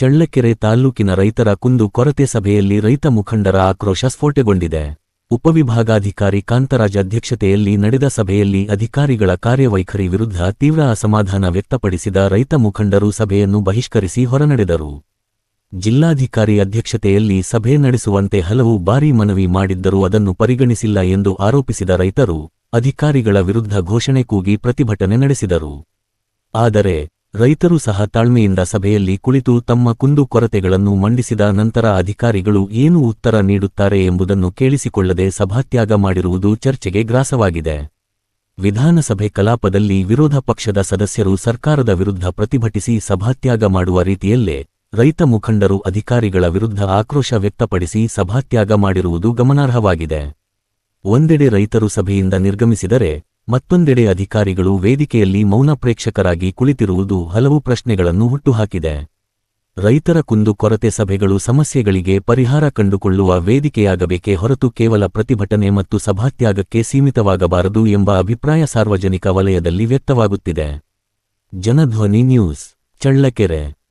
ಚಳ್ಳಕೆರೆ ತಾಲ್ಲೂಕಿನ ರೈತರ ಕುಂದು ಕೊರತೆ ಸಭೆಯಲ್ಲಿ ರೈತ ಮುಖಂಡರ ಆಕ್ರೋಶ ಸ್ಫೋಟಗೊಂಡಿದೆ. ಉಪವಿಭಾಗಾಧಿಕಾರಿ ಕಾಂತರಾಜ್ ಅಧ್ಯಕ್ಷತೆಯಲ್ಲಿ ನಡೆದ ಸಭೆಯಲ್ಲಿ ಅಧಿಕಾರಿಗಳ ಕಾರ್ಯವೈಖರಿ ವಿರುದ್ಧ ತೀವ್ರ ಅಸಮಾಧಾನ ವ್ಯಕ್ತಪಡಿಸಿದ ರೈತ ಮುಖಂಡರು ಸಭೆಯನ್ನು ಬಹಿಷ್ಕರಿಸಿ ಹೊರನಡೆದರು. ಜಿಲ್ಲಾಧಿಕಾರಿ ಅಧ್ಯಕ್ಷತೆಯಲ್ಲಿ ಸಭೆ ನಡೆಸುವಂತೆ ಹಲವು ಬಾರಿ ಮನವಿ ಮಾಡಿದ್ದರೂ ಅದನ್ನು ಪರಿಗಣಿಸಿಲ್ಲ ಎಂದು ಆರೋಪಿಸಿದ ರೈತರು ಅಧಿಕಾರಿಗಳ ವಿರುದ್ಧ ಘೋಷಣೆ ಕೂಗಿ ಪ್ರತಿಭಟನೆ ನಡೆಸಿದರು. ಆದರೆ ರೈತರು ಸಹ ತಾಳ್ಮೆಯಿಂದ ಸಭೆಯಲ್ಲಿ ಕುಳಿತು ತಮ್ಮ ಕುಂದು ಕೊರತೆಗಳನ್ನು ಮಂಡಿಸಿದ ನಂತರ ಅಧಿಕಾರಿಗಳು ಏನು ಉತ್ತರ ನೀಡುತ್ತಾರೆ ಎಂಬುದನ್ನು ಕೇಳಿಸಿಕೊಳ್ಳದೆ ಸಭಾತ್ಯಾಗ ಮಾಡಿರುವುದು ಚರ್ಚೆಗೆ ಗ್ರಾಸವಾಗಿದೆ. ವಿಧಾನಸಭೆ ಕಲಾಪದಲ್ಲಿ ವಿರೋಧ ಪಕ್ಷದ ಸದಸ್ಯರು ಸರ್ಕಾರದ ವಿರುದ್ಧ ಪ್ರತಿಭಟಿಸಿ ಸಭಾತ್ಯಾಗ ಮಾಡುವ ರೀತಿಯಲ್ಲೇ ರೈತ ಮುಖಂಡರು ಅಧಿಕಾರಿಗಳ ವಿರುದ್ಧ ಆಕ್ರೋಶ ವ್ಯಕ್ತಪಡಿಸಿ ಸಭಾತ್ಯಾಗ ಮಾಡಿರುವುದು ಗಮನಾರ್ಹವಾಗಿದೆ. ಒಂದೆಡೆ ರೈತರು ಸಭೆಯಿಂದ ನಿರ್ಗಮಿಸಿದರೆ ಮತ್ತೊಂದೆಡೆ ಅಧಿಕಾರಿಗಳು ವೇದಿಕೆಯಲ್ಲಿ ಮೌನ ಪ್ರೇಕ್ಷಕರಾಗಿ ಕುಳಿತಿರುವುದು ಹಲವು ಪ್ರಶ್ನೆಗಳನ್ನು ಹುಟ್ಟುಹಾಕಿದೆ. ರೈತರ ಕುಂದು ಕೊರತೆ ಸಭೆಗಳು ಸಮಸ್ಯೆಗಳಿಗೆ ಪರಿಹಾರ ಕಂಡುಕೊಳ್ಳುವ ವೇದಿಕೆಯಾಗಬೇಕೇ ಹೊರತು ಕೇವಲ ಪ್ರತಿಭಟನೆ ಮತ್ತು ಸಭಾತ್ಯಾಗಕ್ಕೆ ಸೀಮಿತವಾಗಬಾರದು ಎಂಬ ಅಭಿಪ್ರಾಯ ಸಾರ್ವಜನಿಕ ವಲಯದಲ್ಲಿ ವ್ಯಕ್ತವಾಗುತ್ತಿದೆ. ಜನಧ್ವನಿ ನ್ಯೂಸ್, ಚಳ್ಳಕೆರೆ.